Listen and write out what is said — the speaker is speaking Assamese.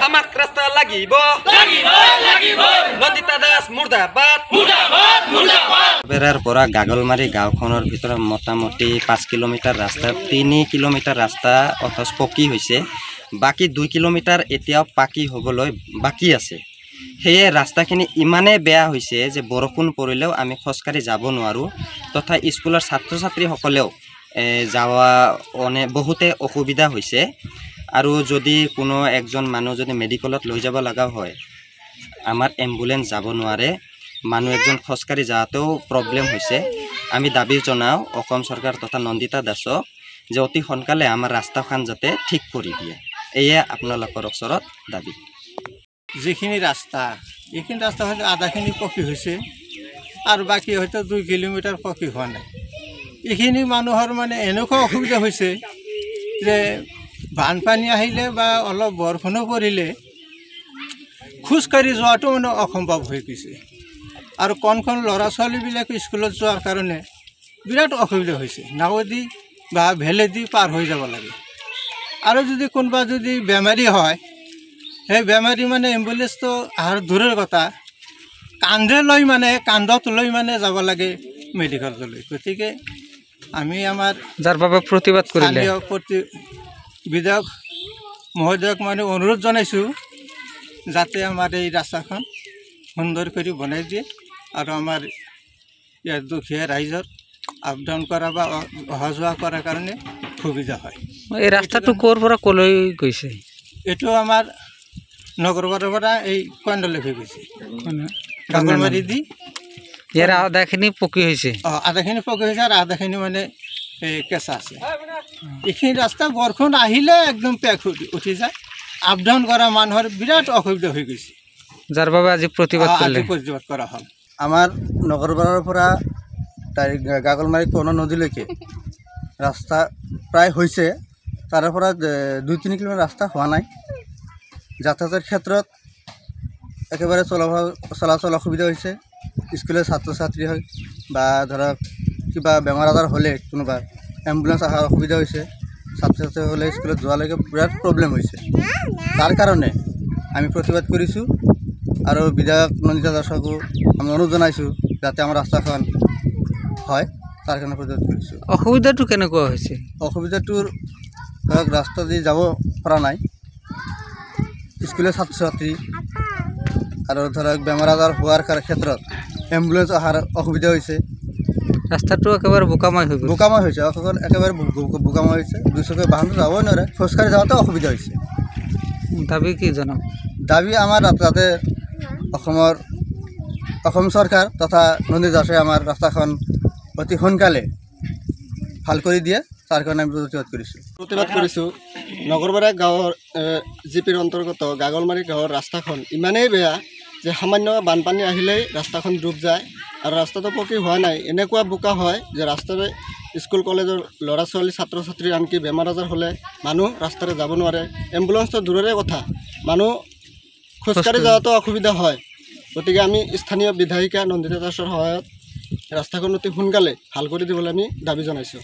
আমাক ৰাস্তা লাগিব নন্দিতা দাস মুৰ্দাবাদ বেড়াৰ পৰা গাগলমাৰি গাঁওখনৰ ভিতৰত মোটামুটি 5 কিলোমিটাৰ ৰাস্তা 3 কিলোমিটাৰ ৰাস্তা অথচ পকী হৈছে বাকি 2 কিলোমিটাৰ এতিয়াও পাকি হ'বলৈ বাকি আছে সেয়ে ৰাস্তাখিনি ইমানে বেয়া হৈছে যে বৰষুণ পৰিলেও আমি খোজকাঢ়ি যাব নোৱাৰো তথা স্কুলৰ ছাত্ৰ ছাত্ৰী সকলেও যাওয়া বহুতে অসুবিধা হৈছে আৰু যদি কোনো একজন মানুহ যদি মেডিকেলত লৈ যাব লগা হয় আমাৰ এম্বুলেন্স যাব নোৱাৰে মানুহ একজন খোজকাঢ়ি যাওঁতেও প্ৰব্লেম হৈছে আমি দাবী জনাও অসম চৰকাৰ তথা নন্দিতা দাসক যে অতি সোনকালে আমাৰ ৰাস্তাখন যাতে ঠিক কৰি দিয়ে এয়ে আপোনালোকৰ ওচৰত দাবী যিখিনি ৰাস্তা এইখিনি ৰাস্তা হয়তো আধাখিনি পকী হৈছে আৰু বাকী হয়তো 2 কিলোমিটাৰ পকী হোৱা নাই এইখিনি মানুহৰ মানে এনেকুৱা অসুবিধা হৈছে যে বানপানী আহিলে বা অলপ বৰষুণো পৰিলে খোজকাঢ়ি যোৱাটো মানে অসম্ভৱ হৈ গৈছে আৰু কণ ল'ৰা ছোৱালীবিলাক স্কুলত যোৱাৰ কাৰণে বিৰাট অসুবিধা হৈছে নাৱেদি বা ভেলেদি পাৰ হৈ যাব লাগে আৰু যদি কোনোবা যদি বেমাৰী হয় সেই বেমাৰী মানে এম্বুলেন্সটো আহাৰ দূৰৰ কথা কান্ধত লৈ মানে যাব লাগে মেডিকেললৈ গতিকে আমি আমাৰ যাৰ বাবে প্ৰতিবাদ কৰিলে বিধায়ক মহোদয়ক মানে অনুৰোধ জনাইছোঁ যাতে আমাৰ এই ৰাস্তাখন সুন্দৰ কৰি বনাই দিয়ে আৰু আমাৰ ইয়াৰ দুখীয়া ৰাইজৰ আপ ডাউন কৰা বা অহা যোৱা কৰাৰ কাৰণে সুবিধা হয় এই ৰাস্তাটো ক'ৰ পৰা ক'লৈ গৈছে এইটো আমাৰ নগৰবাৰৰ পৰা এই কণ্ডলৈকে গৈছে গাগলমাৰি দি ইয়াৰ আধাখিনি পকী হৈছে আধাখিনি পকী হৈছে আৰু আধাখিনি মানে কেঁচা আছে এইখিনি ৰাস্তা বৰষুণ আহিলে একদম পেক উঠি যায় আপ ডাউন কৰা মানুহৰ বিৰাট অসুবিধা হৈ গৈছে যাৰ বাবে আজি প্ৰতিবাদ কৰা হ'ল আমাৰ নগৰবাৰৰ পৰা গাগলমাৰি কৰ্ণ নদীলৈকে ৰাস্তা প্ৰায় হৈছে তাৰে পৰা 2-3 কিলোমিটাৰ ৰাস্তা হোৱা নাই যাতায়াতৰ ক্ষেত্ৰত একেবাৰে চলাচল অসুবিধা হৈছে স্কুলৰ ছাত্ৰ ছাত্ৰী হয় বা ধৰক কিবা বেমাৰ আজাৰ হ'লে কোনোবা এম্বুলেন্স অহাৰ অসুবিধা হৈছে ছাত্ৰ ছাত্ৰীসকলে স্কুলত যোৱালৈকে বিৰাট প্ৰব্লেম হৈছে তাৰ কাৰণে আমি প্ৰতিবাদ কৰিছোঁ আৰু বিধায়ক নন্দিতা দাসকো আমি অনুৰোধ জনাইছোঁ যাতে আমাৰ ৰাস্তাখন হয় তাৰ কাৰণে প্ৰতিবাদ কৰিছোঁ অসুবিধাটো কেনেকুৱা হৈছে অসুবিধাটোৰ ধৰক ৰাস্তা দি যাব পৰা নাই স্কুলৰ ছাত্ৰ ছাত্ৰী আৰু ধৰক বেমাৰ আজাৰ হোৱাৰ ক্ষেত্ৰত এম্বুলেন্স অহাৰ অসুবিধা হৈছে ৰাস্তাটো একেবাৰে বোকাময় হৈছে একেবাৰে বোকাময় হৈছে দুচকীয়া বাহনটো যাবই নোৱাৰে খোজকাঢ়ি যাওঁতে অসুবিধা হৈছে দাবী কি জনাম দাবী আমাৰ যাতে অসম চৰকাৰ তথা নন্দিতা দাসে আমাৰ ৰাস্তাখন অতি সোনকালে ভাল কৰি দিয়ে তাৰ কাৰণে আমি প্ৰতিবাদ কৰিছোঁ নগৰবাৰা গাঁৱৰ জিপিৰ অন্তৰ্গত গাগলমাৰি গাঁৱৰ ৰাস্তাখন ইমানেই বেয়া যে সামান্য বানপানী আহিলেই ৰাস্তাখন ডুব যায় আৰু ৰাস্তাটো পকী হোৱা নাই এনেকুৱা বোকা হয় যে ৰাস্তাৰে স্কুল কলেজৰ ল'ৰা ছোৱালী ছাত্ৰ ছাত্ৰী আনকি বেমাৰ আজাৰ হ'লে মানুহ ৰাস্তাৰে যাব নোৱাৰে এম্বুলেন্সটো দূৰৰে কথা মানুহ খোজকাঢ়ি যাওঁতে অসুবিধা হয় গতিকে আমি স্থানীয় বিধায়িকা নন্দিতা দাসৰ সহায়ত ৰাস্তাখন অতি সোনকালে ভাল কৰি দিবলৈ আমি দাবী জনাইছোঁ